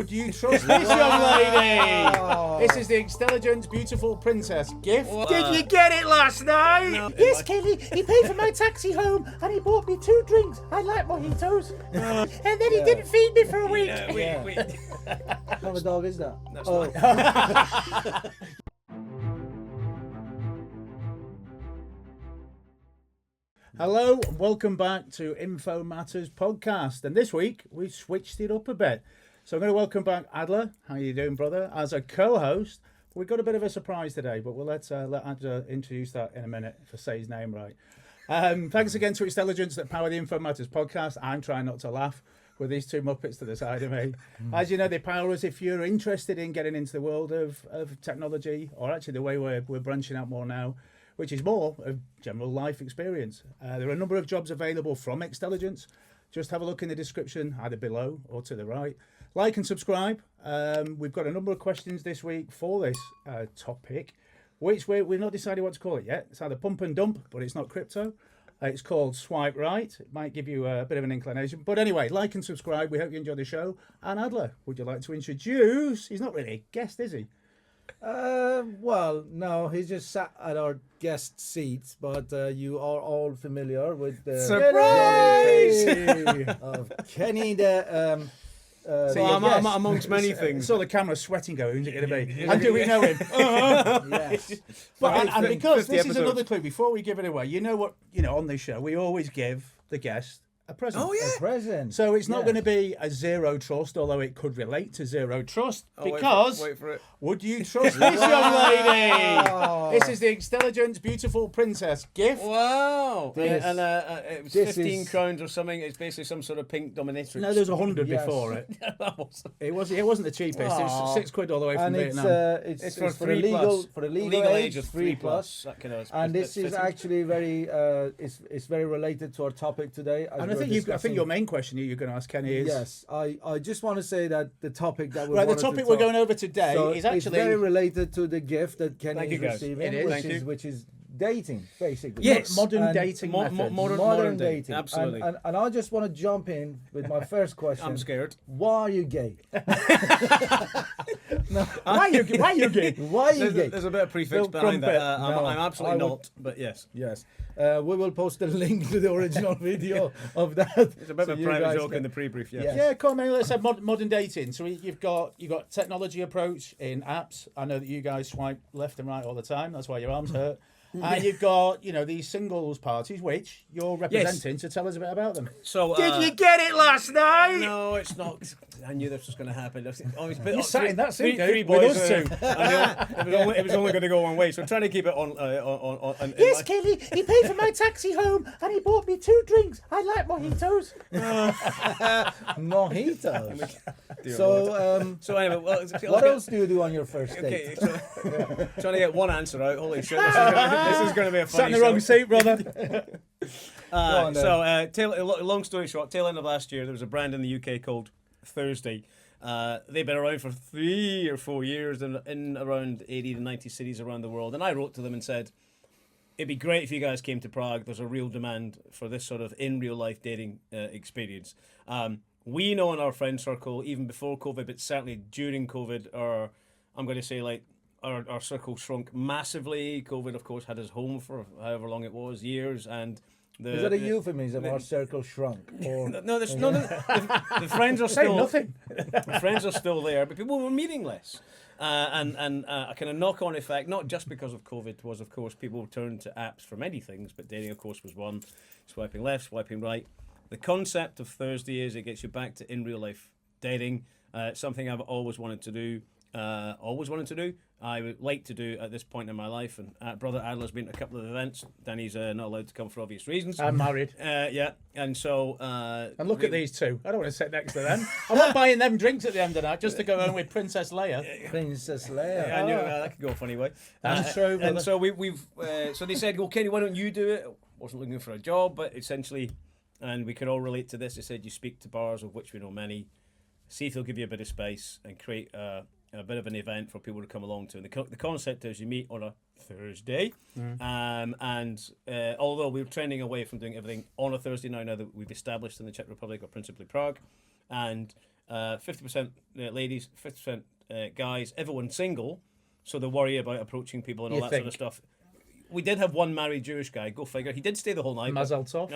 Would you trust this young lady? This is the Intelligent Beautiful Princess gift. Did you get it last night? No. Yes, Kenny, he paid for my taxi home and he bought me 2 drinks. I like mojitos. And then he didn't feed me for a week. Wait. What kind of dog is that? That's Oh, Hello, and welcome back to Info Matters podcast. And this week we switched it up a bit. So I'm going to welcome back Adler. How you doing, brother? As a co-host. We've got a bit of a surprise today, but we'll let Adler introduce that in a minute if I say his name right. Thanks again to Intelligence that power the Info Matters podcast. I'm trying not to laugh with these two Muppets to the side of me. As you know, they power us if you're interested in getting into the world of technology, or actually the way we're branching out more now, which is more of general life experience. There are a number of jobs available from Intelligence. Just have a look in the description, either below or to the right. Like and subscribe. We've got a number of questions this week for this topic, which we've not decided what to call it yet. It's either pump and dump, but it's not crypto. It's called Swipe Right. It might give you a bit of an inclination. But anyway, like and subscribe. We hope you enjoy the show. And Adler, would you like to introduce? He's not really a guest, is he? well, no, he just sat at our guest seats, but you are all familiar with the Surprise! of Kenny the amongst many things. Saw the camera sweating going, who's it going to be? And do we know him? yes. But, and because 50 this is episodes. another clue, before we give it away, you know what, on this show, we always give the guest a present. Oh, yeah. A present. So it's not Yeah. going to be a zero trust, although it could relate to zero trust, Oh, because wait for it. would you trust this young lady? This is the Intelligent Beautiful Princess gift. Wow. This- and it was this 15 is- crowns or something. It's basically some sort of pink dominatrix. No, there's 100 Yes. before it. That was- It wasn't the cheapest. It was £6 all the way from And it's Vietnam. it's for the 3 legal plus. for the legal age of 3 plus. That kind of. And this is fitting. actually very it's very related to our topic today. As And I we're think I think discussing- your main question you're going to ask Kenny is Yes, I just want to say that the topic that we right. The wanted to topic we're talk- going over today so is it's actually very related to the gift that Kenny Thank you, is guys. receiving, It is. Thank you. which is dating, basically. Yes. modern And dating methods. Modern dating. Absolutely. And I just want to jump in with my first question. I'm scared. Why are you gay? Why you gay? Why are you gay? There's a bit of prefix Bill behind that. Crumpet. No, I'm I absolutely would- not, but yes. Yes. We will post a link to the original video of that. It's a bit so of a you private guys joke can- in the pre-brief, yes. Yeah. Yeah, come on, man. Let's have modern dating. So you've got technology approach in apps. I know that you guys swipe left and right all the time. That's why your arms hurt. And you've got these singles parties, which you're representing. So tell us a bit about them. So, Did you get it last night? No, it's not. I knew this was going to happen. You sat in that seat, three dude, with boys, us two. and it was only going to go one way, so I'm trying to keep it on. Yes, Kenny, he paid for my taxi home and he bought me 2 drinks. I like mojitos. Mojitos. Dear So, So anyway, well, what else do you do on your first Okay, date? so, trying to get one answer out. Holy shit! This is going to be a Sat in funny the wrong show. seat, brother. on, then. Long story short, tail end of last year, there was a brand in the UK called Thursday. They've been around for 3 or 4 years in around 80 to 90 cities around the world. And I wrote to them and said, it'd be great if you guys came to Prague. There's a real demand for this sort of in real life dating experience. We know in our friend circle, even before COVID, but certainly during COVID, I'm going to say like our circle shrunk massively. COVID, of course, had us home for however long it was, years. And Is that a euphemism? Our circle shrunk? Or No, there's no. The friends are Say still nothing. The friends are still there, but people were meeting less. And a kind of knock-on effect, not just because of COVID, was of course people turned to apps for many things, but dating, of course, was one. Swiping left, swiping right. The concept of Thursday is it gets you back to in real life dating. Something I've always wanted to do. I would like to do at this point in my life. And Brother Adler's been to a couple of events. Danny's not allowed to come for obvious reasons. I'm married. Yeah, and so. And look at these two. I don't want to sit next to them. I'm not buying them drinks at the end of that just to go home with Princess Leia. Princess Leia. Yeah, I knew that could go a funny way. That's true, brother. And so we've so they said, "Well, Kenny, why don't you do it?" Wasn't looking for a job, but essentially, and we could all relate to this. They said you speak to bars, of which we know many. See if they'll give you a bit of space and create a bit of an event for people to come along to. And the concept is you meet on a Thursday, and although we're trending away from doing everything on a Thursday now that we've established in the Czech Republic or principally Prague, and 50% ladies, 50% guys, everyone single, so they worry about approaching people and all that sort of stuff. We did have one married Jewish guy, go figure. He did stay the whole night. Mazel tov.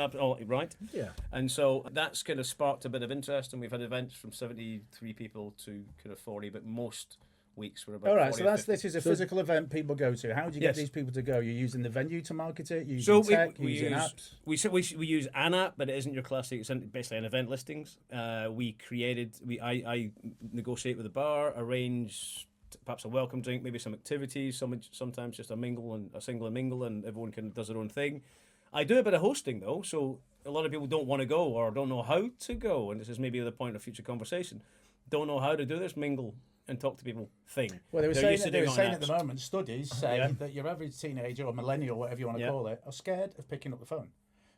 Right. Yeah. And so that's kind of sparked a bit of interest, and we've had events from 73 people to kind of 40, but most weeks were about All right, 40 so or 50. this is a physical event people go to. How do you get these people to go? You're using the venue to market it, using So tech, we using use apps? we use an app, but it isn't your classic. It's basically an event listings. I negotiate with the bar, arrange perhaps a welcome drink, maybe some activities. Sometimes just a single and mingle, and everyone does their own thing. I do a bit of hosting though, so a lot of people don't want to go or don't know how to go, and this is maybe the point of future conversation. Don't know how to do this mingle and talk to people thing. Well, they were They're saying, used to at the doing on apps. moment, studies say that your average teenager or millennial, whatever you want to call it, are scared of picking up the phone.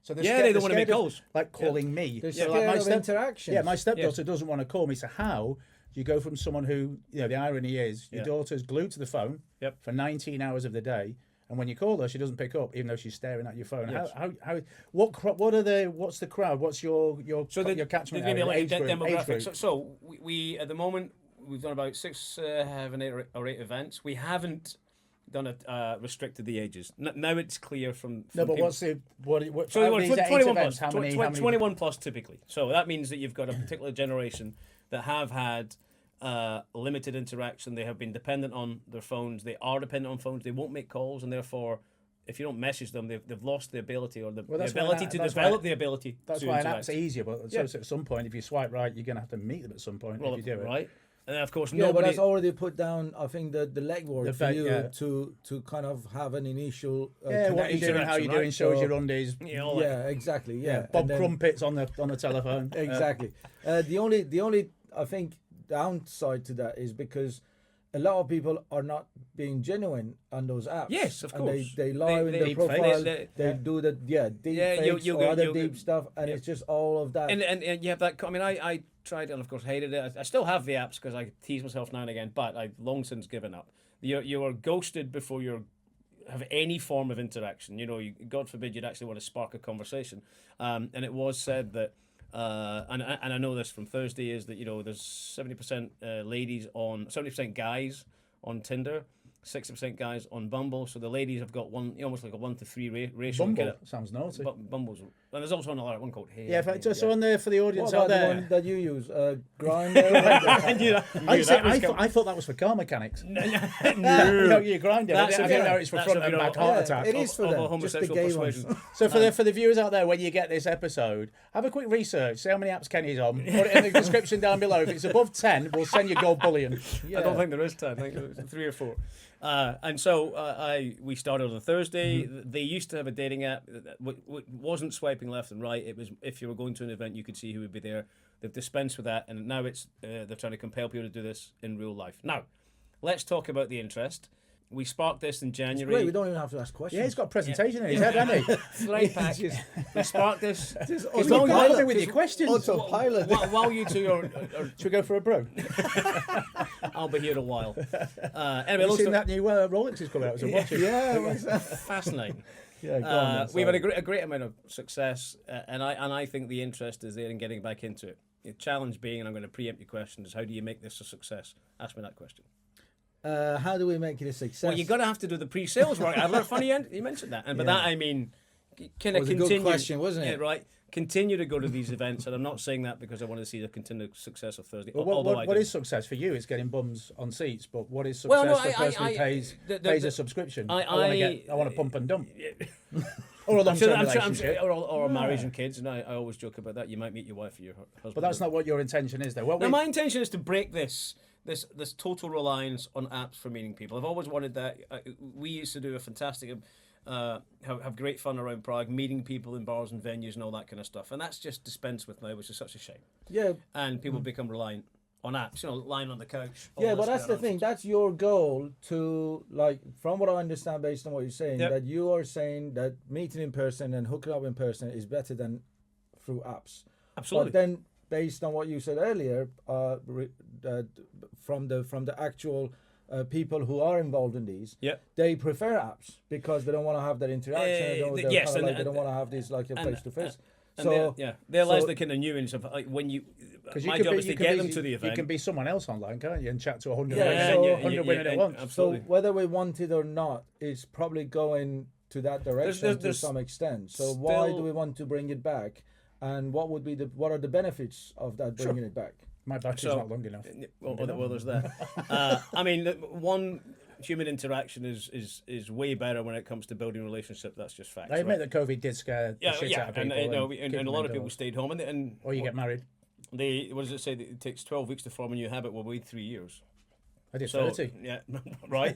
So they're Yeah, scared, they don't want to make scared of, calls. like calling me. They're So, scared like, of interaction. Yeah, my stepdaughter doesn't want to call me. So how do you go from someone who, the irony is, your daughter's glued to the phone for 19 hours of the day, and when you call her, she doesn't pick up, even though she's staring at your phone. Yes. What's the crowd? What's your catchment area? Age group? So we at the moment we've done about 6, 7, 8 or 8 events. We haven't done restricted the ages. Now it's clear from No, but people. what's the what? So out of these 21 events, plus, how many? 21 plus typically. So that means that you've got a particular generation that have had limited interaction. They have been dependent on their phones. They are dependent on phones. They won't make calls, and therefore, if you don't message them, they've lost the ability or the ability to develop the ability. That's to why an interact. app's easier, but so at some point, if you swipe right, you're going to have to meet them at some point if you do it. Right. And of course, Yeah, but nobody. that's already put down. I think the legwork for you yeah. to kind of have an initial What you're connection. doing, how you're doing, shows your undies. Yeah, exactly. Yeah, Bob And then- Crumpets on the telephone. Exactly. The only I think downside to that is because a lot of people are not being genuine on those apps. Yes, of and course. they lie in their deep profile. fakes. They do the deep fakes you'll or go- other you'll deep go- stuff, and it's just all of that. And you have that. I mean, I tried and of course hated it. I still have the apps because I tease myself now and again, but I've long since given up. You are ghosted before you have any form of interaction. God forbid you'd actually want to spark a conversation. And it was said that. And I know this from Thursday is that there's 70% ladies on 70% guys on Tinder, 60% guys on Bumble. So the ladies have got almost like a 1-to-3 ratio. Bumble sounds naughty. Bumble's, and there's also another one called Hey. Yeah, so on there for the audience What out about the there. one that you use? Grindr? I thought that was for car mechanics. No, you grind it. I didn't know it's for front and back heart attack. It is for Of a them. Just the homosexual gay persuasion. ones. So for the viewers out there, when you get this episode, have a quick research. See how many apps Kenny's on. Put it in the description down below. If it's above 10, we'll send you gold bullion. I don't think there is 10. I think it's 3 or 4. And so we started on Thursday. They used to have a dating app that wasn't swiping left and right. It was if you were going to an event, you could see who would be there. They've dispensed with that, and now they're trying to compel people to do this in real life. Now, let's talk about the interest. We sparked this in January. Great, we don't even have to ask questions. Yeah, he's got a presentation in his head, hasn't he? Slide pack. We sparked this. Bother me with your questions. Autopilot. While you two are Should we go for a brew? I'll be here a while. Anyway, Have you seen that new Rolex is coming out? So watch it. Yeah, fascinating. Yeah, go on, We've had a great amount of success, and I think the interest is there in getting back into it. The challenge being, and I'm going to preempt your question, is how do you make this a success? Ask me that question. how do we make it a success? Well, you're going to have to do the pre-sales work. Adler, funny you mentioned that, and by that I mean, kind of was a continue. good question, wasn't it? Yeah, right. Continue to go to these events, and I'm not saying that because I want to see the continued success of Thursday. Well, although what is success for you? It's getting bums on seats, but what is success Well, no, for the person who pays a subscription? I want to pump and dump. Or a long-term relationship. Or a marriage and kids, and I always joke about that. You might meet your wife or your husband. But that's not what your intention is, though. My intention is to break this total reliance on apps for meeting people. I've always wanted that. We used to do a fantastic, have great fun around Prague, meeting people in bars and venues and all that kind of stuff. And that's just dispensed with now, which is such a shame. Yeah. And people become reliant on apps, lying on the couch. Yeah, but that's the thing. That's your goal to, like, from what I understand based on what you're saying, that you are saying that meeting in person and hooking up in person is better than through apps. Absolutely. But then, based on what you said earlier, from the actual people who are involved in these, they prefer apps because they don't want to have that interaction. They don't want to have this like a face to face. So they realize the kind of nuance of like when you Because my job is to get them to the You event. can be someone else online, can't you? And chat to 100 Yeah, women, so- 100 women at once. Absolutely. So whether we want it or not, it's probably going to that direction to there's some extent. So why do still- we want to bring it back? And what are the benefits of that bringing it back? My battery's So- not long enough. Well, there's that. I mean, one human interaction is way better when it comes to building relationship. That's just fact. I admit that COVID did scare the shit out of people. And a lot of people stayed home, and Or you get married. what does it say? That it takes 12 weeks to form a new habit. Well, we 3 years. I did So 30. yeah, right.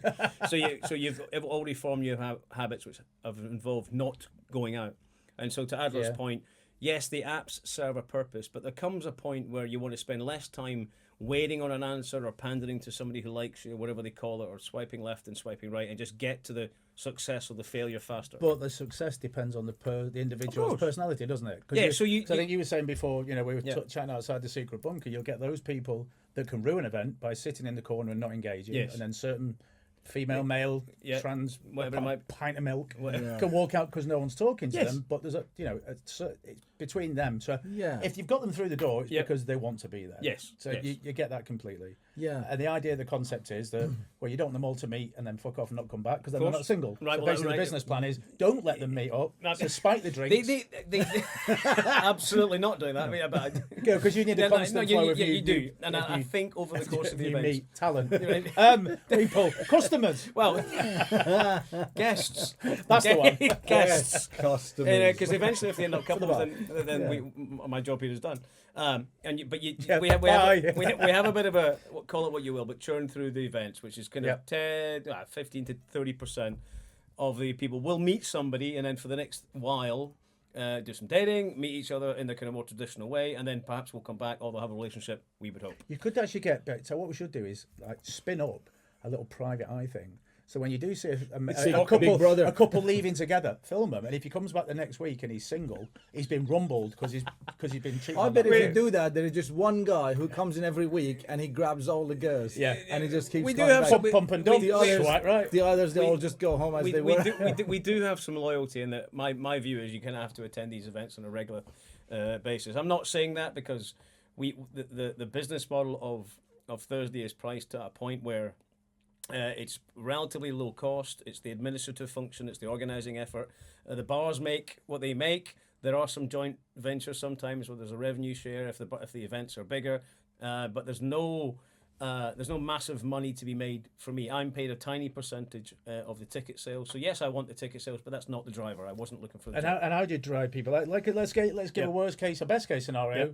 so you've already formed new habits which have involved not going out. And so to Adler's Yeah. point, yes, the apps serve a purpose, but there comes a point where you want to spend less time waiting on an answer or pandering to somebody who likes you, or whatever they call it, or swiping left and swiping right, and just get to the success or the failure faster. But the success depends on the individual's course. personality, doesn't it? 'Cause Yeah, you, so you- I think you were saying before, we were Yeah. chatting outside the secret bunker, you'll get those people that can ruin an event by sitting in the corner and not engaging. Yes. And then certain female, male, Yeah. trans, Whatever it might- pint of milk Whatever. can walk out because no one's talking to Yes. them. But there's it's between them. So Yeah. if you've got them through the door, it's Yeah. because they want to be there. Yes, So yes. You get that completely. Yeah. And the idea, the concept is that, well, you don't want them all to meet and then fuck off and not come back because then they're course. not single. Right, So well, basically right. the business plan is don't let them meet up, That's- so spike the drinks. They absolutely not doing that. I mean, but Because you need a Yeah, no, constant no, flow you, of yeah, new, you do, new- and of I new- think over the course of the new event, meat talent, right. people, customers. well, guests, That's the one. guests, Customers. because eventually, if they end up couples, bar. then my job here is done. Yeah, we have bye. we have a bit of a call it what you will, but churn through the events, which is kind of Yep. 15 to 30% of the people will meet somebody, and then for the next while. Do some dating, meet each other in the kind of more traditional way, and then perhaps we'll come back, or they'll have a relationship, we would hope. You could actually get. So what we should do is like spin up a little private eye thing. So when you do see Big Brother. a couple leaving together, film them, and if he comes back the next week and he's single, he's been rumbled because he's been treated. I like bet that. if you do that, there is just one guy who comes in every week and he grabs all the girls. Yeah. And he just keeps We do coming have back. some- Pump and dump. The others, Right. the others, they all just go home as they were. We do have some loyalty, in that my view is you kind of have to attend these events on a regular basis. I'm not saying that because the business model of Thursday is priced at a point where it's relatively low cost. It's the administrative function. It's the organising effort. The bars make what they make. There are some joint ventures sometimes where there's a revenue share if the events are bigger, but there's no massive money to be made for me. I'm paid a tiny percentage of the ticket sales. So yes, I want the ticket sales, but that's not the driver. I wasn't looking for the. And how do you drive people? Like let's give Yeah. a worst case, a best case scenario Yeah.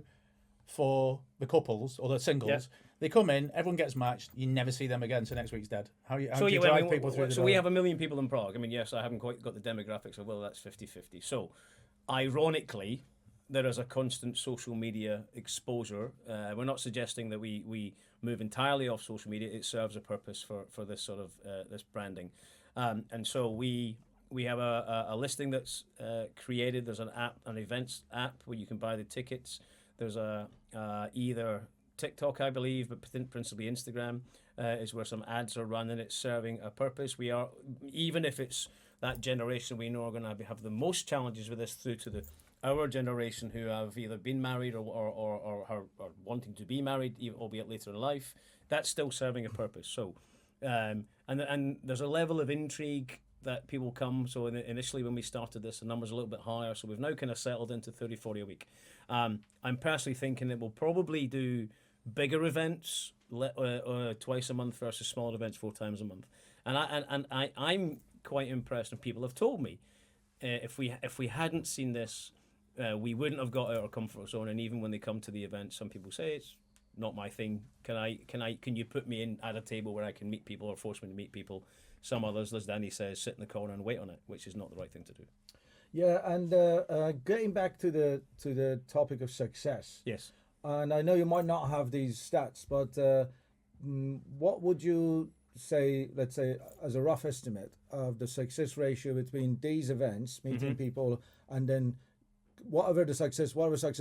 for the couples or the singles. Yeah. They come in, everyone gets matched. You never see them again. So next week's dead. How do you yeah, drive people through the so door? we have 1 million people in Prague. I mean, yes, I haven't quite got the demographics of whether that's 50-50. So, ironically, there is a constant social media exposure. We're not suggesting that we move entirely off social media. It serves a purpose for this sort of this branding, and so we have a listing that's created. There's an app, an events app where you can buy the tickets. There's a either TikTok, I believe, but principally Instagram is where some ads are run, and it's serving a purpose. We are, even if it's that generation we know are going to have the most challenges with this through to our generation who have either been married or are wanting to be married, albeit later in life, that's still serving a purpose. So, and there's a level of intrigue that people come. So initially when we started this, the number's a little bit higher. So we've now kind of settled into 30, 40 a week. I'm personally thinking that we'll probably do bigger events twice a month versus smaller events 4 times a month. And I'm quite impressed, and people have told me if we hadn't seen this, we wouldn't have got out of our comfort zone. And even when they come to the event, some people say it's not my thing. Can you put me in at a table where I can meet people or force me to meet people? Some others, as Danny says, sit in the corner and wait on it, which is not the right thing to do. Yeah, and getting back to the topic of success. Yes. And I know you might not have these stats, but what would you say, let's say, as a rough estimate of the success ratio between these events, meeting people, and then whatever success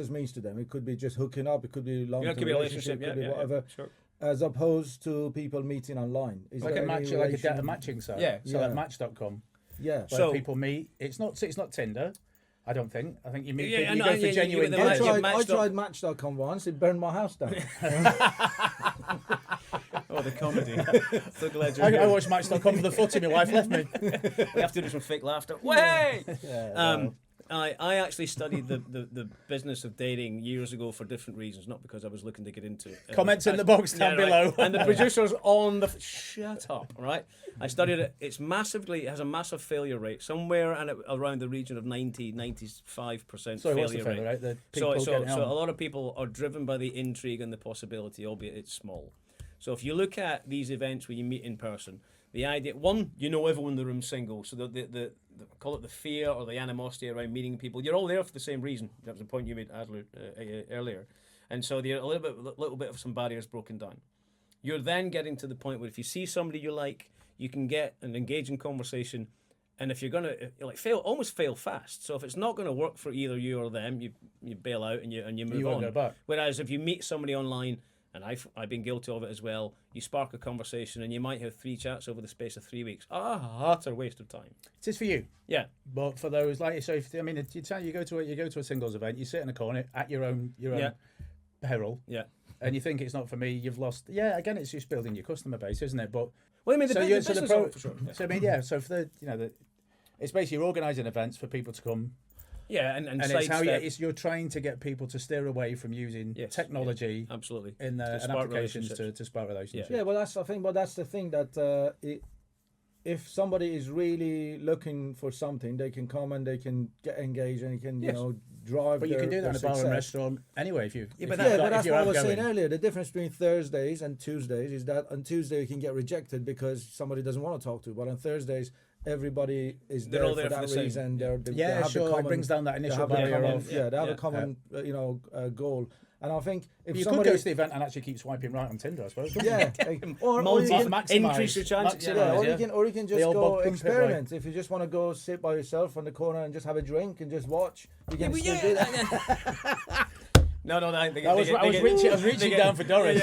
means to them? It could be just hooking up, it could be long-term It could be a relationship, relationship, it could be whatever. Sure. As opposed to people meeting online. Is like there a any match, like a relation? matching site. Yeah. So Yeah. like Match.com, Yeah. where So- people meet. It's not Tinder. I don't think. I think you meet Yeah, people, you and go I- for yeah, genuine you- I Match- deals. tried, I Match- tried Match.com once. It burned my house down. Oh, the comedy. So glad you're I here. watched Match.com for the footy. My wife left me. We have to do some fake laughter. Way! Yeah, I actually studied the business of dating years ago for different reasons, not because I was looking to get into it. Comments in the box down below. And the producers on the shut up, right? I studied it. It has a massive failure rate, somewhere around the region of 95% Sorry, failure what's the failure rate. rate? The So, people so, getting so on. a lot of people are driven by the intrigue and the possibility, albeit it's small. So if you look at these events where you meet in person, the idea, one, you know everyone in the room's single, so the call it the fear or the animosity around meeting people. You're all there for the same reason. That was the point you made, Adler, earlier. And so there are a little bit of some barriers broken down. You're then getting to the point where if you see somebody you like, you can get an engaging conversation. And if you're gonna almost fail fast. So if it's not gonna work for either you or them, you bail out and you move won't on. go back. Whereas if you meet somebody online, and I've been guilty of it as well, you spark a conversation and you might have 3 chats over the space of 3 weeks. Utter waste of time. It is for you. Yeah. But for those like so, if, I mean, you go to a singles event, you sit in a corner at your own Yeah. peril, Yeah. and you think it's not for me. You've lost. Yeah, again, it's just building your customer base, isn't it? But Well, I mean, the so business pro- of it for sure. Yeah. So I mean, yeah. So for it's basically you're organising events for people to come, Yeah, and and it's how sidestep. you're trying to get people to steer away from using Yes, technology Absolutely. in To and spark applications relationships. to spark relationships. yeah. Well, that's the thing that if somebody is really looking for something, they can come and they can get engaged and they can Yes. drive. But you can do that in a bar and success. restaurant anyway if you. Yeah, if but you've that- got- But if that's you're what I was saying outgoing. earlier. The difference between Thursdays and Tuesdays is that on Tuesday you can get rejected because somebody doesn't want to talk to. But on Thursdays, everybody is They're there all for there for that the same. reason. They Yeah, have the sure. It common, brings down that they initial have the barrier common, of. they have yeah, a common goal. And I think if You could somebody go to the event and actually keep swiping right on Tinder, I suppose. yeah, or you Multi- can, Maximise- increase your chances. maximise, yeah, yeah. or you can just The old go Bob Crumpet way. experiment. If you just want to go sit by yourself on the corner and just have a drink and just watch, you can still do that. No, I was reaching down for Doris.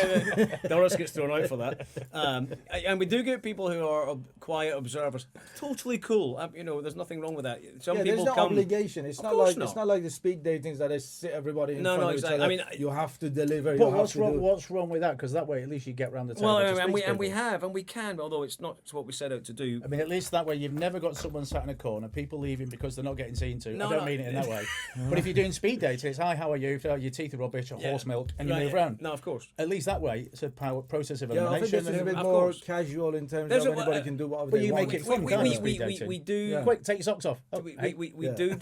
Doris gets thrown out for that. And we do get people who are quiet observers. Totally cool. There's nothing wrong with that. Some Yeah, there's people no come. obligation. It's Of not course like not. it's not like the speed datings that they sit everybody in No, front no, of exactly. each other. I mean, you have to deliver. But you have to do. what's wrong with that? Because that way, at least you get round the table. Well, to and speak we to and we people. have and we can, although it's not what we set out to do. I mean, at least that way you've never got someone sat in a corner, people leaving because they're not getting seen to. No, I don't no. mean it in that way. But if you're doing speed dating, it's hi, how are you? Your teeth are rubbish, or Yeah. horse milk, and you Right, move yeah. around. No, of course. At least that way, it's a process of Yeah, I think elimination. this is a bit Of more course. casual in terms There's of a- anybody can do whatever but they you want. make it fun, can't you, speed dating? we do. Yeah. Quick, take your socks off. Oh, We, hey. we Yeah. do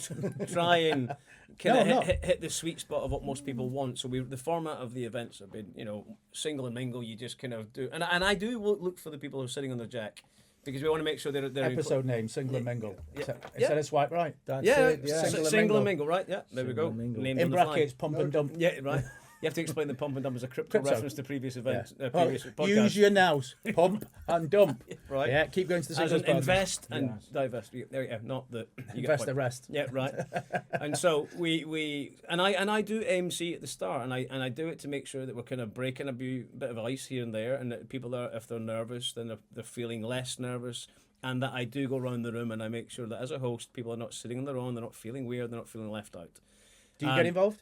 try and kind No, of no. hit the sweet spot of what most people want. So the format of the events have been, single and mingle. You just kind of do, and I do look for the people who are sitting on their jack because we want to make sure they're Episode name, Single and Mingle. Yeah. Instead of swipe right. That's Yeah, it, yeah. single and mingle, right? Yeah, there we Single go. and mingle. Named In on the fly. brackets, pump and dump. Yeah, right. You have to explain the pump and dump as a crypto reference to previous events, Yeah. previous Oh, podcasts. use your nows. Pump and dump. Right. Yeah, keep going to the As singles in party. invest and Yes. divest. There you go. Not that you get Invest point. the rest. Yeah, right. And so I do MC at the start, and I do it to make sure that we're kind of breaking a bit of ice here and there, and that people are, if they're nervous, then they're feeling less nervous, and that I do go around the room and I make sure that as a host, people are not sitting on their own, they're not feeling weird, they're not feeling left out. Do you get involved?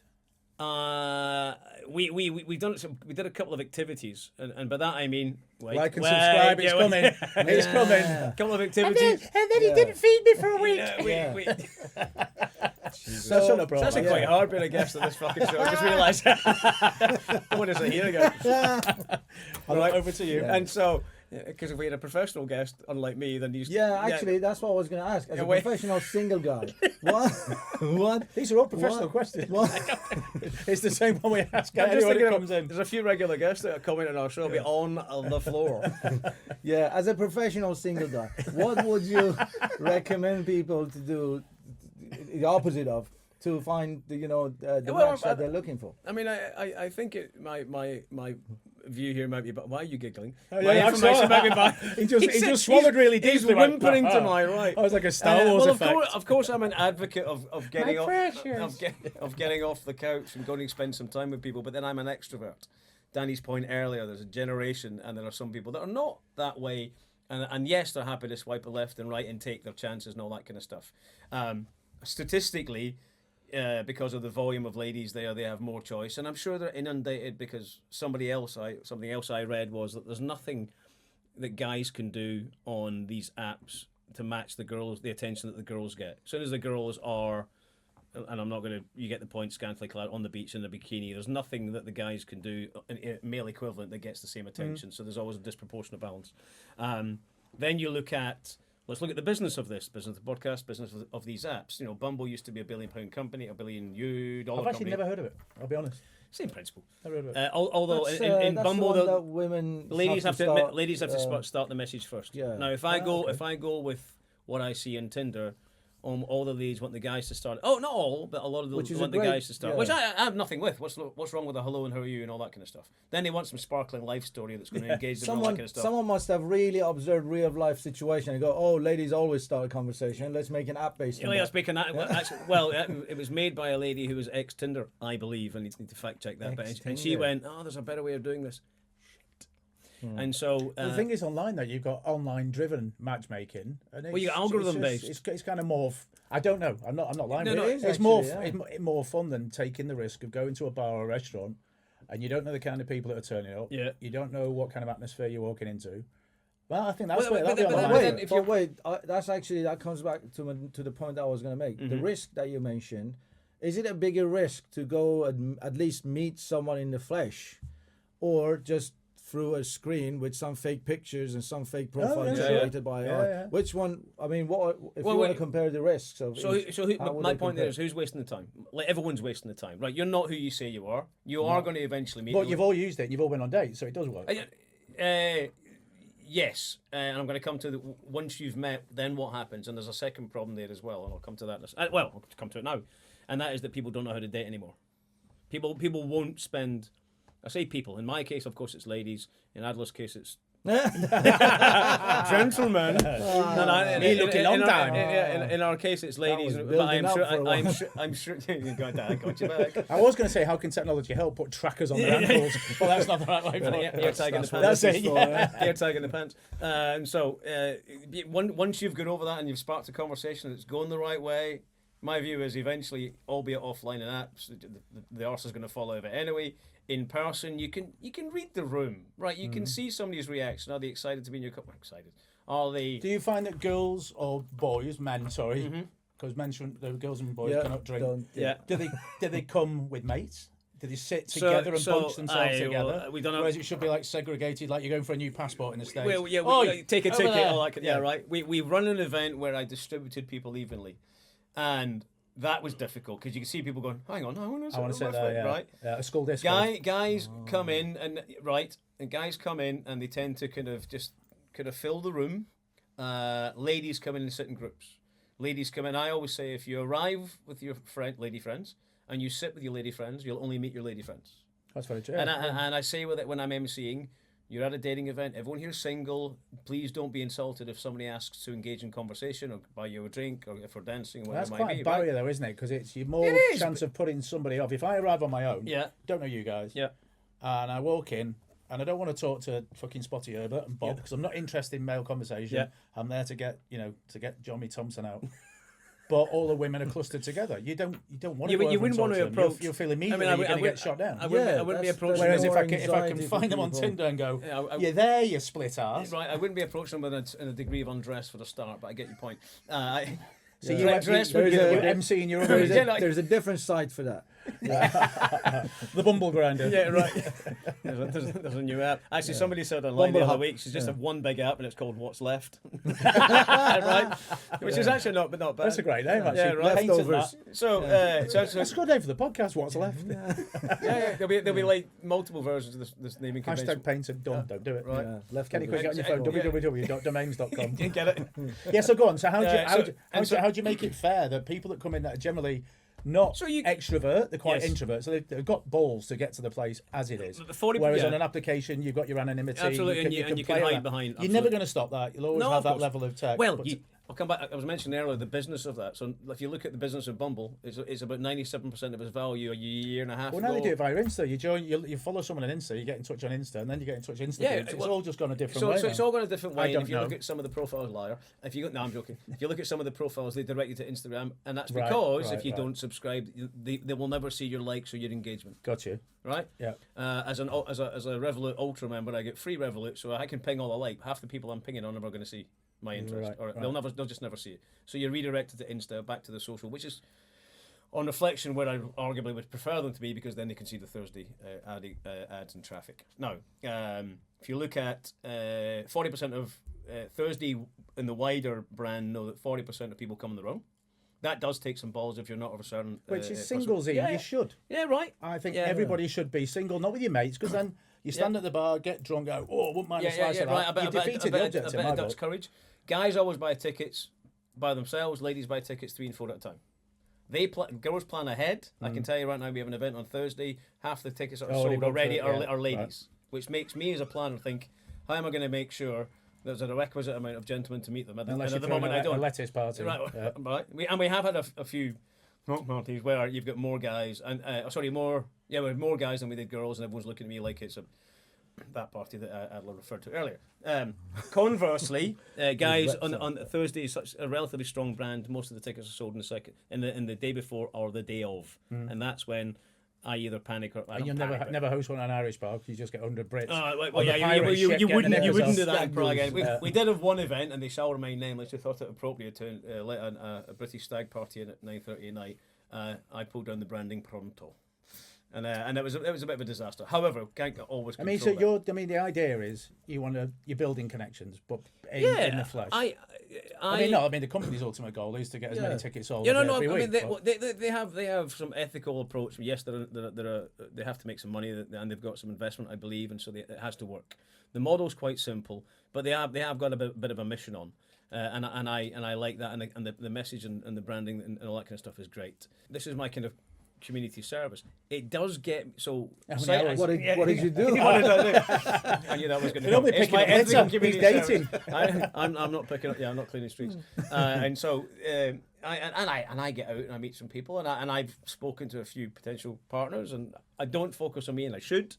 We've done it. We did a couple of activities, and by that I mean Like and subscribe, it's coming. It's coming. A couple of And activities. then he didn't feed me for a week. Yeah, we, That's not a problem. It's actually quite hard being a guest on this fucking show. I just realised. What is it? Here we go. All right, over to you. And so, because if we had a professional guest, unlike me, then you. Yeah, actually, that's what I was going to ask. As a wait. professional single guy, what? These are all professional What? questions. What? It's the same one we ask I'm just anyone thinking who of- comes in. There's a few regular guests that are coming on our show, be on the floor. Yeah, as a professional single guy, what would you recommend people to do the opposite of to find the Well, match that they're looking for? I mean, I think my view here might be, but why are you giggling? Oh, My yeah, I information saw might be that. bad. He just He's- swallowed really He's deeply. like, whimpering to my right. I was like a Star Wars well, effect. of course, I'm an advocate of getting off precious. of getting off the couch and going to spend some time with people. But then I'm an extrovert. Danny's point earlier, there's a generation, and there are some people that are not that way. And yes, they're happy to swipe a left and right and take their chances and all that kind of stuff. Statistically, because of the volume of ladies there, they have more choice, and I'm sure they're inundated because something else I read was that there's nothing that guys can do on these apps to match the attention that the girls get. As soon as the girls are, and I'm not going to, you get the point, scantily clad on the beach in a bikini, there's nothing that the guys can do, a male equivalent, that gets the same attention. So there's always a disproportionate balance. Then you look at, let's look at the business of this, business of the podcast, business of these apps. You know, Bumble used to be £1 billion company, $1 billion I've actually never heard of it, I'll be honest. Same principle. Never heard of it. Although in Bumble, that women ladies have to start the message first. Yeah. Now, if I go with what I see in Tinder, all the ladies want the guys to start. Oh, not all, but a lot of them want the guys to start. Yeah. Which I have nothing with. What's wrong with a hello and how are you and all that kind of stuff. Then they want some sparkling life story that's going to engage them and all that kind of stuff. Someone must have really observed real life situation and go, oh, ladies always start a conversation. Let's make an app based on that. Let's make an app. Well, it was made by a lady who was ex-Tinder, I believe. I need to fact check that. And she went, oh, there's a better way of doing this. And so the thing is, online though, you've got online-driven matchmaking, and you got algorithm-based. It's kind of more. I don't know. I'm not lying. No, it's actually, it's more fun than taking the risk of going to a bar or a restaurant, and you don't know the kind of people that are turning up. Yeah. You don't know what kind of atmosphere you're walking into. Well, I think that's that comes back to the point I was going to make. The risk that you mentioned, is it a bigger risk to go and at least meet someone in the flesh, or just through a screen with some fake pictures and some fake profile generated by AI? Which one? I mean, what if you want to compare the risks? My point there is, who's wasting the time? Like, everyone's wasting the time, right? You're not who you say you are. You are going to eventually meet. But you've all used it. And you've all been on dates, so it does work. Yes, and I'm going to come to once you've met, then what happens? And there's a second problem there as well, and I'll come to that. I'll come to it now, and that is that people don't know how to date anymore. People won't spend. I say people. In my case, of course, it's ladies. In Adler's case, it's gentlemen. Me looking long time. In our case, it's ladies. But I'm sure. I got you back. I was going to say, how can technology help put trackers on their ankles? Well, that's not the right way for it. Ear tag in the pants. That's it. Ear tag in the pants. And so, once you've gone over that and you've sparked a conversation that's going the right way, my view is eventually, albeit offline and apps, the arse is going to fall over anyway. In person, you can read the room, right? You can see somebody's reaction. Are they excited to be in your company? Excited. Are they? Do you find that girls or boys, men, sorry, because men shouldn't, the girls and boys cannot drink. Do they come with mates? Do they sit together and bunch themselves together? We don't know. Whereas it should be like segregated, like you're going for a new passport in the States. Well, take a ticket. All that, right. We run an event where I distributed people evenly, and that was difficult because you can see people going, hang on, I want to sit there, right? A school disco. Guys come in and guys come in and they tend to kind of fill the room. Ladies come in and sit in groups. Ladies come in. I always say, if you arrive with your lady friends and you sit with your lady friends, you'll only meet your lady friends. That's very true. And I say with it when I'm emceeing, you're at a dating event, everyone here's single, please don't be insulted if somebody asks to engage in conversation or buy you a drink or if we're dancing or whatever it might be. That's quite a barrier though, isn't it? Because it's your more chance of putting somebody off. If I arrive on my own, don't know you guys, and I walk in and I don't want to talk to fucking Spotty Herbert and Bob because I'm not interested in male conversation. I'm there to get Johnny Thompson out. But all the women are clustered together. You don't want to. You wouldn't want to approach. You'll feel immediately you're going to get shot down. I wouldn't be approaching. Whereas if I can find them on Tinder and go, you're there, you split arse. Right, I wouldn't be approaching them with a degree of undress for the start, but I get your point. So you MC in your other. There's a different site for that. The Bumble Grinder. Yeah, right. There's a new app. Actually, somebody said online the other week, she's just one big app and it's called What's Left. Right? Which is actually not bad. That's a great name, actually. Yeah, right. Leftovers. So, that's a good name for the podcast, What's Left. There'll be like multiple versions of this naming convention. #painted done. Don't do it. Right. Left. Kenny, quick, get on your phone. www.domains.com. You get it? Yeah, so go on. So how do you make it fair that people that come in that are generally not extrovert, they're quite introvert, so they've got balls to get to the place as it is. Whereas on an application, you've got your anonymity. Absolutely, and you can hide behind. You're never going to stop that. You'll always have that level of tech. Well, I'll come back. I was mentioning earlier the business of that. So if you look at the business of Bumble, it's about 97% of its value a year and a half Well, ago. now they do it via Insta. You follow someone on Insta, you get in touch on Insta, and then you get in touch on Insta. Yeah, it's all just gone a different way. So it's all gone a different way. I And don't if you know. look at some of the profiles, liar. No, I'm joking. If you look at some of the profiles, they direct you to Instagram, and that's Right, because right, if you right. don't subscribe, they will never see your likes or your engagement. Got you. Right? Yeah. As a Revolut Ultra member, I get free Revolut, so I can ping all I like. Half the people I'm pinging are never going to see my interest, Right, or they'll just never see it. So you're redirected to Insta, back to the social, which is on reflection where I arguably would prefer them to be, because then they can see the Thursday ads and traffic. Now, if you look at 40% of Thursday in the wider brand know that 40% of people come in the room. That does take some balls if you're not of a certain. Which is person. singles, Ian. Yeah, You should. Yeah, right. I think Yeah. everybody should be single, not with your mates, because then you stand at the bar, get drunk, go, oh, wouldn't mind a slice of that. Right. You defeated the objective, I my bet that's book. courage. Guys always buy tickets by themselves. Ladies buy tickets 3 and 4 at a time. Girls plan ahead. I can tell you right now, we have an event on Thursday. Half the tickets that are Already sold booked already for it, are yeah. ladies, which makes me as a planner think, how am I going to make sure there's a requisite amount of gentlemen to meet them? Unless and you're at the moment, I a don't. lettuce party. Right, Yeah. right. We have had a few parties where you've got more guys and we had more guys than we did girls, and everyone's looking at me like it's that party that Adler referred to earlier. Conversely, guys on Thursday is such a relatively strong brand. Most of the tickets are sold in the day before or the day of, and that's when I either panic or I And don't you'll panic. never host one on Irish bar because you just get 100 Brits. Well, the yeah, pirate you ship getting wouldn't the you wouldn't do nippers that in off. Prague. Again. Yeah. We did have one event, and they shall remain nameless. We thought it appropriate to let a British stag party in at 9:30 at night. I pulled down the branding pronto, and it was a bit of a disaster. However, can't always. I mean, control that. the idea is you're building connections, but in the flesh. The company's ultimate goal is to get as many tickets sold every week. They have some ethical approach. Yes, they have to make some money, and they've got some investment, I believe, and so it has to work. The model's quite simple, but they have got a bit of a mission on. And I like that, and the message and the branding and all that kind of stuff is great. This is my kind of community service. It does get so. What did you do? What did I do? I knew that was going to come. It's my picking up ethical he's community dating. service. I'm not picking up. Yeah, I'm not cleaning streets. And so I get out and I meet some people, and I've spoken to a few potential partners, and I don't focus on me, and I should.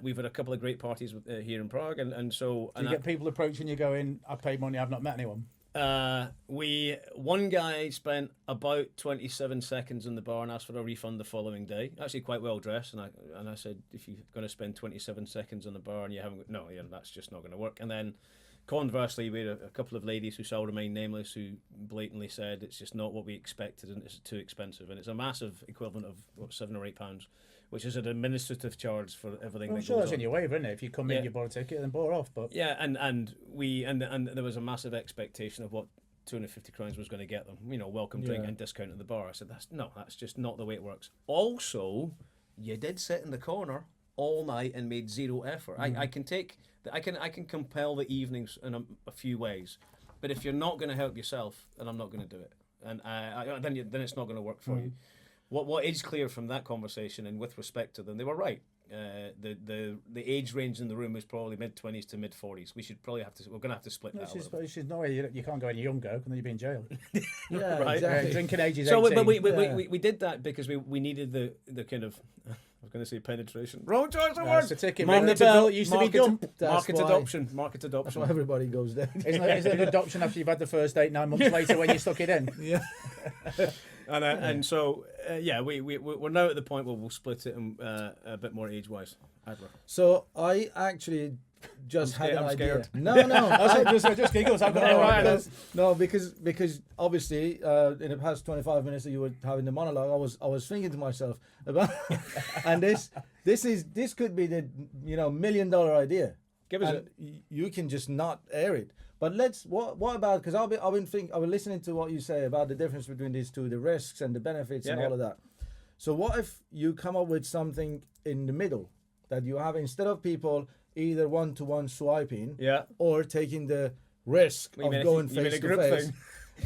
We've had a couple of great parties here in Prague, and so. Do you get people approaching you going, I've paid money, I've not met anyone? One guy spent about 27 seconds in the bar and asked for a refund the following day. Actually, quite well dressed, and I said, if you're going to spend 27 seconds in the bar and you haven't, that's just not going to work. And then, conversely, we had a couple of ladies who shall remain nameless who blatantly said it's just not what we expected and it's too expensive, and it's a massive equivalent of £7 or £8. Which is an administrative charge for everything. I'm sure that's in your waiver, isn't it? If you come in, you bought a ticket, then bought off. But yeah, and there was a massive expectation of what 250 crowns was going to get them. Welcome drink and discount at the bar. I said that's just not the way it works. Also, you did sit in the corner all night and made zero effort. I can compel the evenings in a few ways, but if you're not going to help yourself, then I'm not going to do it, and then it's not going to work for you. What is clear from that conversation, and with respect to them, they were right. The age range in the room is probably mid-20s to mid-40s. We're going to have to split that. Which is no way you can't go any younger, and then you'd be in jail. Yeah, right. exactly. Drinking age is 18. So, but we did that because we needed the kind of. I was going to say penetration. Wrong choice of words. The ticket Market ring the bell used to be dumb. Market adoption. That's why everybody goes there. Isn't it an adoption after you've had the first date 9 months later when you stuck it in? Yeah. And so we're now at the point where we'll split it a bit more age-wise. Adler. So I actually just had an I'm idea. scared. No. just giggles. I've got No, because obviously in the past 25 minutes that you were having the monologue, I was thinking to myself about, and this could be the $1 million idea. Give us And you can just not air it. But what about, because I've been listening to what you say about the difference between these two, the risks and the benefits and all of that. So what if you come up with something in the middle that you have, instead of people either one-to-one swiping or taking the risk of going face to face.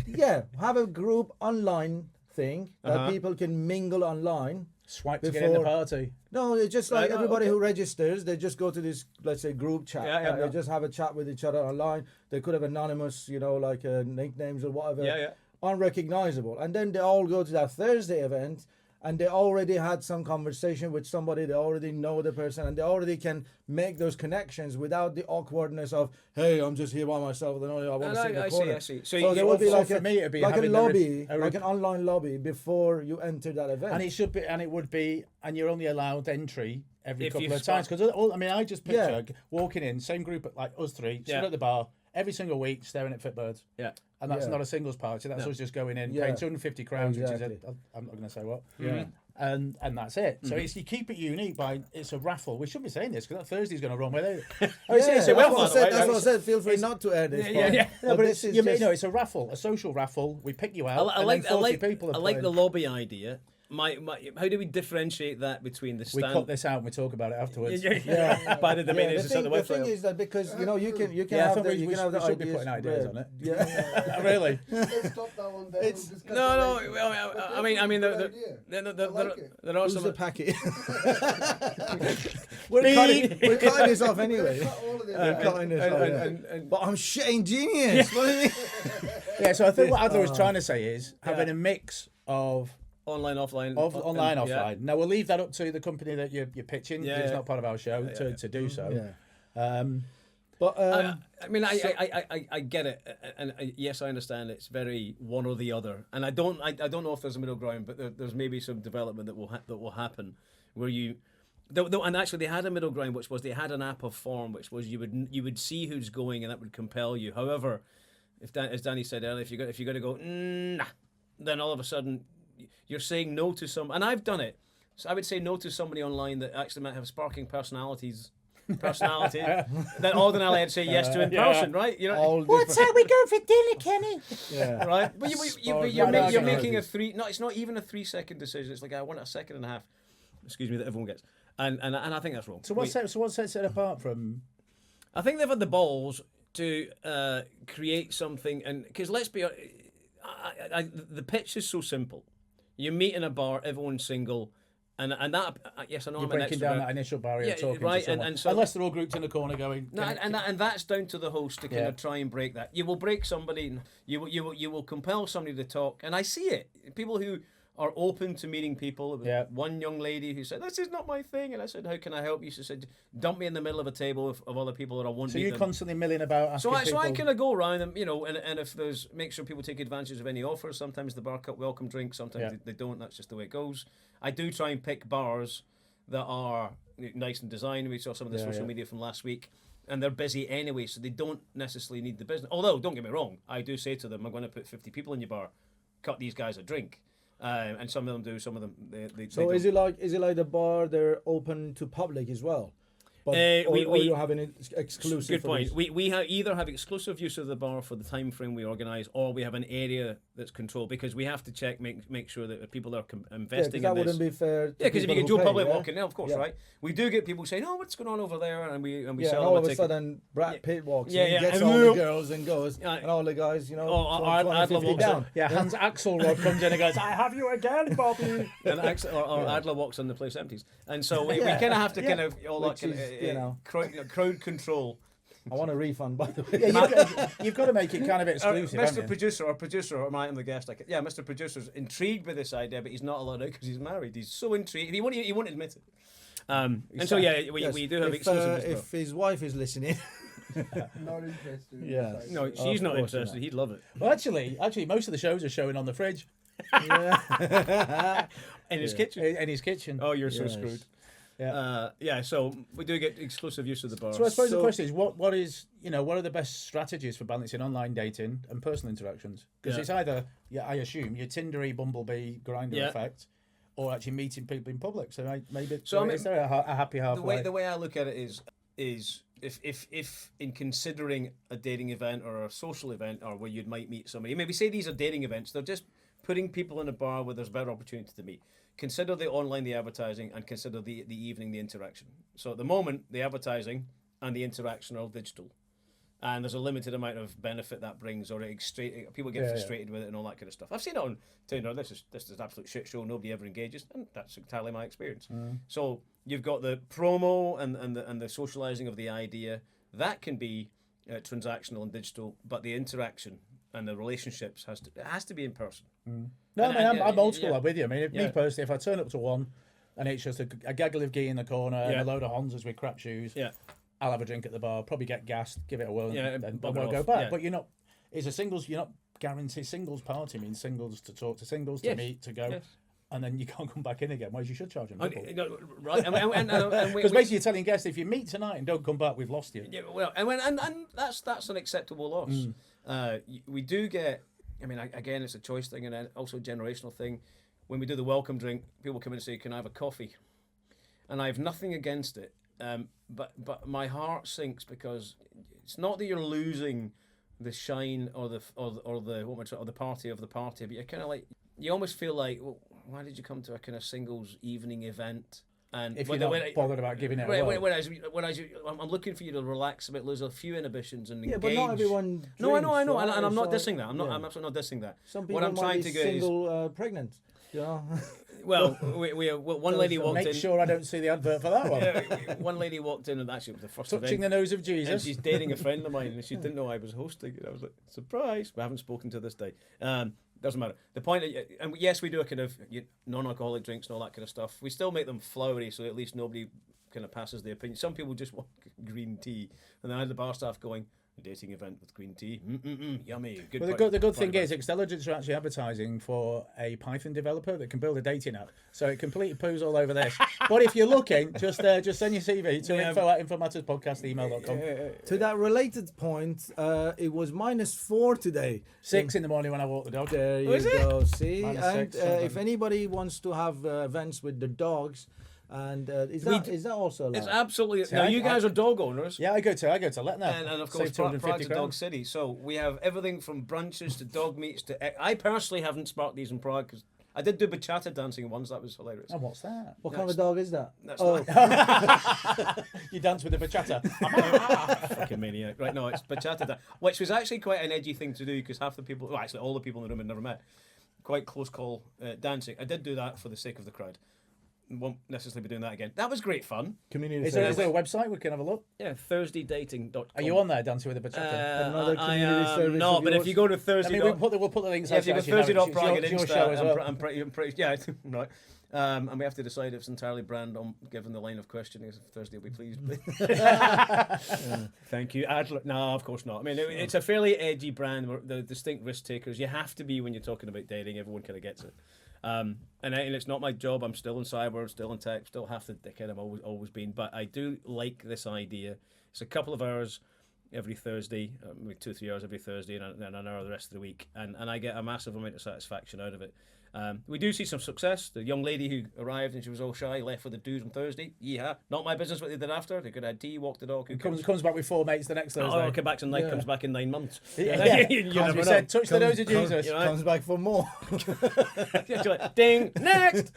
Yeah, have a group online thing that people can mingle online. Swipe to get in the party. No, it's just like Right, everybody okay. who registers, they just go to this, let's say, group chat, and they just have a chat with each other online. They could have anonymous, like nicknames or whatever, unrecognizable. And then they all go to that Thursday event, and they already had some conversation with somebody. They already know the person, and they already can make those connections without the awkwardness of, hey, I'm just here by myself, and I want to sit in the corner. I see. So there would be like for me, it'd be like a having lobby, like an online lobby before you enter that event. And it should be, and it would be, and you're only allowed entry every If couple you of times. Because I just picture walking in, same group like us three, sitting Yeah. at the bar every single week, staring at Fitbirds. Yeah. And that's Yeah. not a singles party. That's No. us just going in, Yeah. paying 250 crowns, which Exactly. is I'm not going to say what. Yeah. And that's it. So it's, you keep it unique by it's a raffle. We shouldn't be saying this because that Thursday's going to run with it. That's what I said. That's what I said. Feel free it's- not to air this. Yeah. No, but it's this is you just- know it's a raffle, a social raffle. We pick you out. I like 40 people. Are I like the playing. lobby idea. How do we differentiate that between the We stand? cut this out and we talk about it afterwards. By the domain is on the the thing website. is that because you can Yeah, I have thought the we you can have the should be ideas putting ideas read. on it. Yeah. Really? Let's stop that one there. It's- We'll discuss No, it later. I mean, But there definitely a good idea. there are Who's some. the packet? we're cutting this off anyway. Cut all of this We're out. cutting this off. yeah. But I'm shitting genius. What do you mean? Yeah, so I think what Adler was trying to say is having a mix of Online, offline. online, yeah. offline. Now we'll leave that up to the company that you're pitching. Yeah, It's yeah. not part of our show to do so. Yeah. But I mean, I get it, and yes, I understand it's very one or the other, and I don't know if there's a middle ground, but there's maybe some development that will happen where you. And actually, they had a middle ground, which was they had an app of form, which was you would see who's going, and that would compel you. However, as Danny said earlier, if you're going to go nah, then all of a sudden you're saying no to some, and I've done it. So I would say no to somebody online that actually might have sparking personality that ordinarily I'd say yes to in person, right? You know, all What different. time we going for dinner, Kenny? Yeah. right? But you're Sparking making a personalities. no, it's not even a 3-second decision. It's like I want a second and a half. Excuse me, that everyone gets, and I think that's wrong. So what sets it apart from? I think they've had the balls to create something, and because let's be honest, the pitch is so simple. You meet in a bar, everyone's single, and that yes, I know You're I'm an breaking extrovert. down that initial barrier Yeah, of talking right, to someone. and so- Unless they're all grouped in a corner going. No, and that's down to the host to kind Yeah. of try and break that. You will break somebody. You will compel somebody to talk, and I see it. People who are open to meeting people. Yeah. One young lady who said, "This is not my thing," and I said, "How can I help you?" She said, "Dump me in the middle of a table of other people that I want." So meet you're them." constantly milling about asking So I people. kind of go around and and if there's make sure people take advantage of any offers. Sometimes the bar cut welcome drinks, sometimes they don't. That's just the way it goes. I do try and pick bars that are nice and designed. We saw some of the social media from last week, and they're busy anyway, so they don't necessarily need the business. Although, don't get me wrong, I do say to them, "I'm going to put 50 people in your bar, cut these guys a drink," and some of them do, some of them they So they is it like the bar? They're open to public as well. But, or you have an exclusive. Good for point. these? We either have exclusive use of the bar for the time frame we organise, or we have an area that's controlled because we have to check, make sure that people are investing that in this. wouldn't be fair. To Yeah, because if you people can do who a pay, public yeah? walk-in, of course, Yeah. right? We do get people saying, "Oh, what's going on over there?" and we Yeah, and sell all them of a a ticket. sudden Brad Pitt walks Yeah, in, yeah, gets and all look- the girls and goes, and all the guys, Oh, throw Adler 20, 50 walks down. in. Yeah, Hans Axelrod comes in and goes, "I have you again, Bobby." and or Adler walks in, the place empties, and so we kind of have to kind of all Which that kind is, of crowd control. I want a refund, by the way. Yeah, you've got to make it kind of exclusive, haven't Mr. you? Producer, or I'm the guest. Mr. Producer's intrigued by this idea, but he's not allowed out because he's married. He's so intrigued. He won't admit it. And so Yes, we do have if, exclusive. if his wife is listening, Not interested. Yeah. No, Of she's not course interested. not. He'd love it. Well, actually, most of the shows are showing on the fridge In his kitchen. in his kitchen. Oh, you're so Yes. screwed. Yeah. So we do get exclusive use of the bar. So I suppose the So- question is, what are the best strategies for balancing online dating and personal interactions? Because it's either, I assume, your Tindery, Bumblebee, Grindr Yeah. effect, or actually meeting people in public. So maybe So, I mean, is there a happy halfway? the way I look at it is if in considering a dating event or a social event or where you might meet somebody, maybe say these are dating events, they're just putting people in a bar where there's better opportunity to meet. Consider the online, the advertising, and consider the evening, the interaction. So at the moment, the advertising and the interaction are all digital. and there's a limited amount of benefit that brings, or people get frustrated with it and all that kind of stuff. I've seen it on Tinder. This is an absolute shit show. Nobody ever engages, and that's entirely my experience. So you've got the promo and the socializing of the idea that can be transactional and digital, but the interaction and the relationships has to be in person. No, I mean, I'm old school. Yeah. I'm with you. I mean, me personally, if I turn up to one and it's just a gaggle of gee in the corner and a load of Honzas with crap shoes, I'll have a drink at the bar, probably get gassed, give it a whirl, and won't go back. But you're not. It's a singles. You're not guaranteed. Singles party means singles to talk to singles, to meet, to go. Yes. And then you can't come back in again. Whereas you should charge them. Right. Because basically you're telling guests, if you meet tonight and don't come back, we've lost you. Yeah, well, and that's an acceptable loss. We do get. I mean, again, it's a choice thing and also a generational thing. When we do the welcome drink, people come in and say, "Can I have a coffee?" And I have nothing against it. But my heart sinks because it's not that you're losing the shine or the party of the party, but you're kind of like, you almost feel like, well, why did you come to a kind of singles evening event? And if you're not bothered about giving it away. Whereas I'm looking for you to relax a bit, lose a few inhibitions, and engage. But not everyone. Drinks, no, I know, right? and I'm not dissing that. I'm absolutely not dissing that. Some people what I'm trying be to go single, pregnant. Yeah. Well, one lady walked in. Make sure I don't see the advert for that one. One lady walked in, and actually it was the first touching event, the nose of Jesus. and she's dating a friend of mine, and she didn't know I was hosting. And I was like, surprise! We haven't spoken to this day. Doesn't matter. The point, and yes, we do a kind of non-alcoholic drinks and all that kind of stuff. We still make them flowery, so at least nobody kind of passes their opinion. Some people just want green tea, and then I had the bar staff going, a dating event with green tea, yummy. Good. Well, the good thing is, Xtelligence are actually advertising for a Python developer that can build a dating app. So it completely poos all over this. But if you're looking, just send your CV to info@infomatterspodcast@email.com. To that related point, it was -4 today. 6 in the morning when I walk the dog. There you go. See, and -6, if anybody wants to have events with the dogs. And is that also allowed? It's absolutely. Now, you guys are dog owners. Yeah, I go to Letna. And of course, Prague to Dog City. So we have everything from brunches to dog meets to. I personally haven't sparked these in Prague because I did do bachata dancing once. That was hilarious. And what's that? What kind of dog is that? That's You dance with the bachata. Fucking maniac. Right, no, it's bachata, which was actually quite an edgy thing to do because half the people, well, actually all the people in the room had never met. Quite close call dancing. I did do that for the sake of the crowd. Won't necessarily be doing that again. That was great fun. Is there a website we can have a look? Yeah, thursdaydating.com. Are you on there, Dancing with the Bachata? Another community service no, of but yours? if you go to Thursday, we'll put the links. if you go to Thursday.Prague and your show as Insta, well. I'm pretty, yeah, right. And we have to decide if it's entirely brand on given the line of questioning. If Thursday will be pleased. Thank you, Adler. No, of course not. I mean, it's a fairly edgy brand. The distinct risk takers. You have to be when you're talking about dating. Everyone kind of gets it. And it's not my job. I'm still in cyber, still in tech, still half the dickhead I've always been. But I do like this idea. It's a couple of hours every Thursday, maybe 2-3 hours every Thursday, and then an hour the rest of the week. And I get a massive amount of satisfaction out of it. We do see some success. The young lady who arrived and she was all shy left with the dude on Thursday. Yeah, not my business what they did after. They could have had tea, walked the dog. Comes back with 4 mates the next Thursday. Comes back tonight. Comes back in 9 months. You never know. said, touch the nose of Jesus. Comes back for more. Ding, next.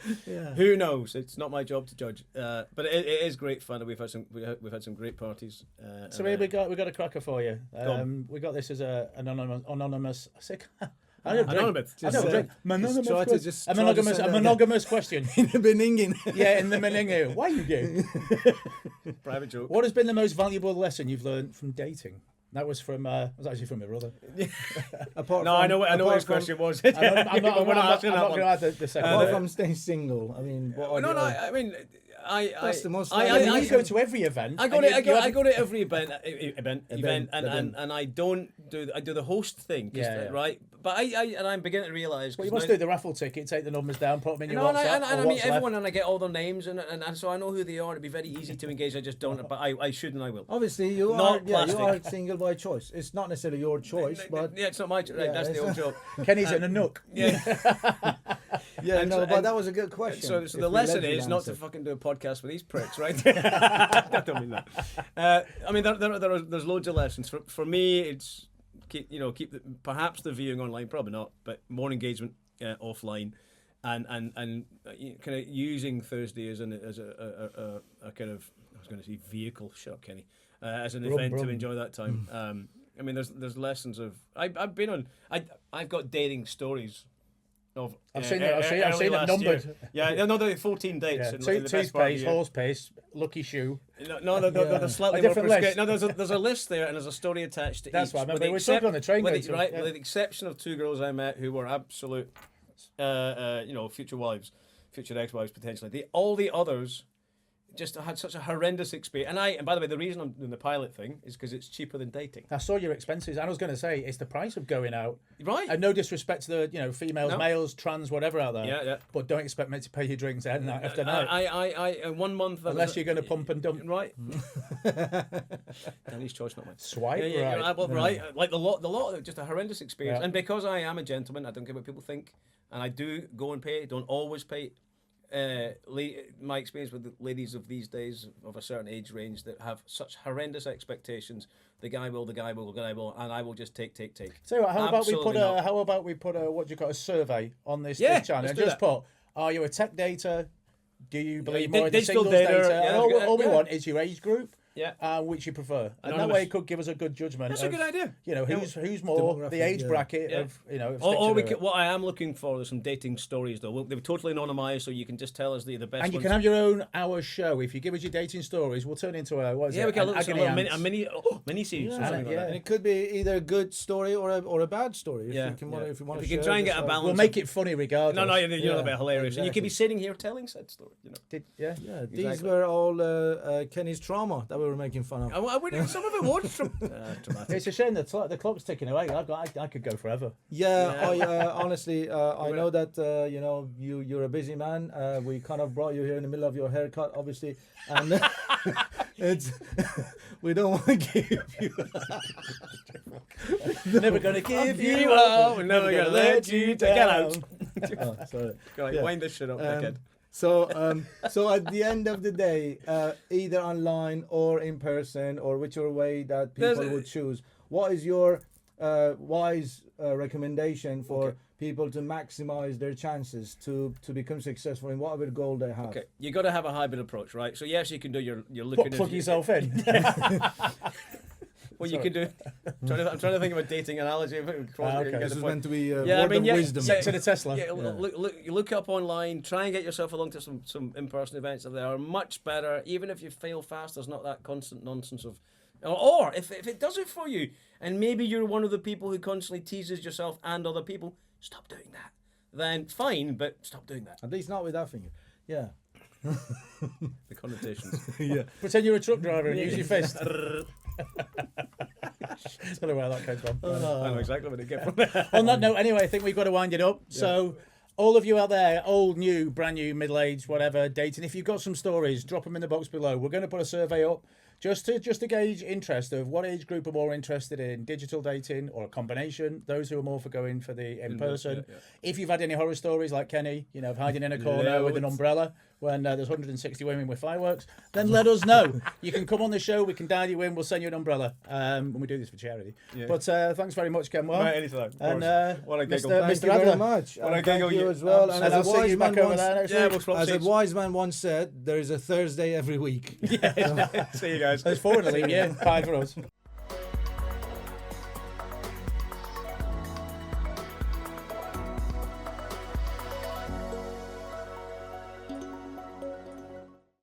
Who knows? It's not my job to judge. But it is great fun. And we've had some great parties. So we got a cracker for you. We got this as an anonymous. Anonymous. A monogamous question. In the Beningin. Yeah, in the Meningu. Why you do? Private joke. What has been the most valuable lesson you've learned from dating? That was from. Was actually from my brother. I know what his question was. I'm not going to add the second. Apart from staying single, I mean, I mean. That's the most. I go to every event. I go to every event, and I do the host thing, right? But I'm beginning to realise. Well, you must do the raffle ticket, take the numbers down, put them in your and WhatsApp. I meet everyone, and I get all their names, and so I know who they are. It'd be very easy to engage. I just don't, but I should and I will. Obviously, you are single by choice. It's not necessarily your choice, but it's not my choice. Right, that's the old joke. Kenny's in a nook. Yeah. But that was a good question. So the lesson is not to fucking do a podcast with these pricks, right? I don't mean that. I mean, there's loads of lessons. For me, it's keep perhaps the viewing online, probably not, but more engagement offline, and kind of using Thursday as a kind of, I was going to say vehicle. Shut up, Kenny. as an Rum, event to rum. enjoy that time. I mean, there's lessons of I've been on I've got dating stories. I've seen it numbered. Yeah, no, there are 14 dates. Yeah. In the best part of the Toothpaste, year. horse paste, lucky shoe. No, there's slightly A more different prescriptive. list. No, there's a list there, and there's a story attached to That's each. what I remember. With the We were talking on the train with going the- to- right, yeah. with the exception of 2 girls I met who were absolute, future wives, future ex-wives potentially. All the others just had such a horrendous experience. And by the way, the reason I'm doing the pilot thing is because it's cheaper than dating. I saw your expenses. I was going to say it's the price of going out. Right. And no disrespect to the females, No. males, trans, whatever out there. Yeah. But don't expect me to pay your drinks night after night. I in 1 month. Unless you're going to pump and dump. Right. Danny's choice, not mine. Swipe right. Right. Like the lot, just a horrendous experience. Yeah. And because I am a gentleman, I don't care what people think, and I do go and pay. Don't always pay. My experience with the ladies of these days of a certain age range that have such horrendous expectations. The guy will, and I will just take. So what, how Absolutely not. about we put a what do you call a survey on this Yeah, channel let's and do just that. put, are you a tech dater? Do you believe di- more in the digital singles dater, data? yeah, And all we yeah. want is your age group. Yeah. Which you prefer, and that Anonymous. way it could give us a good judgment. That's a good idea. Who's more the Demographic, age yeah. bracket Yeah. of of Or we sticks could, what I am looking for is some dating stories though. They're totally anonymised, so you can just tell us the best. and you ones. can have your own hour show. If you give us your dating stories, we'll turn it into a what is Yeah, it? we can An look at agony a ants. mini series or Yeah, something yeah. like And that. it could be either a good story or a bad story. If Yeah, you can, yeah. if you want If to we can share try and the get a story. balance. We'll make it funny regardless. No, you're Yeah, a bit hilarious. And you could be exactly. sitting here telling said story. Yeah, these Exactly. were all Kenny's trauma that we were making fun of. I wouldn't. Some of it was from dramatic. It's a shame that the clock's ticking away. I could go forever. Yeah, I honestly, I know that you're a busy man. We kind of brought you here in the middle of your haircut, obviously, and it's we don't want to give you. Never gonna give you up. up. We're never gonna let you down. Get out. Oh, sorry. Go on, Yeah. wind this shit up, dickhead. So at the end of the day, either online or in person or whichever way that people would choose, what is your wise recommendation for people to maximize their chances to become successful in whatever goal they have? Okay, you got to have a hybrid approach, right? So yes, you can do your looking. Plug yourself in. Well, you can do. I'm trying to think of a dating analogy. Okay. This is meant to be Yeah, I word mean, of yeah, wisdom. yeah, to the Tesla. Yeah, look up online. Try and get yourself along to some in-person events. They are much better. Even if you fail fast, there's not that constant nonsense of. Or if it does it for you, and maybe you're one of the people who constantly teases yourself and other people, stop doing that. Then fine, but stop doing that. At least not with that finger. Yeah. The connotations. Yeah. Pretend you're a truck driver and use your fist. I don't know where that came from. I know exactly where they get from. On that note, anyway, I think we've got to wind it up. So, all of you out there, old, new, brand new, middle-aged, whatever, dating, if you've got some stories, drop them in the box below. We're going to put a survey up just to gauge interest of what age group are more interested in digital dating or a combination. Those who are more for going for the in-person. Yeah. If you've had any horror stories like Kenny, of hiding in a corner with an umbrella when there's 160 women with fireworks, then let us know. You can come on the show. We can dial you in. We'll send you an umbrella. And we do this for charity. Yeah. But thanks very much, Ken. Well, Right, anytime. and What a giggle. Mr. Thank you Adler. very much. Well, I And giggle thank you you. as well. And And I'll as a see you wise back man over there once, next Yeah, week. we'll swap as a seats. wise man once said, there is a Thursday every week. See you guys. There's 4 in the league, yeah. 5 for us.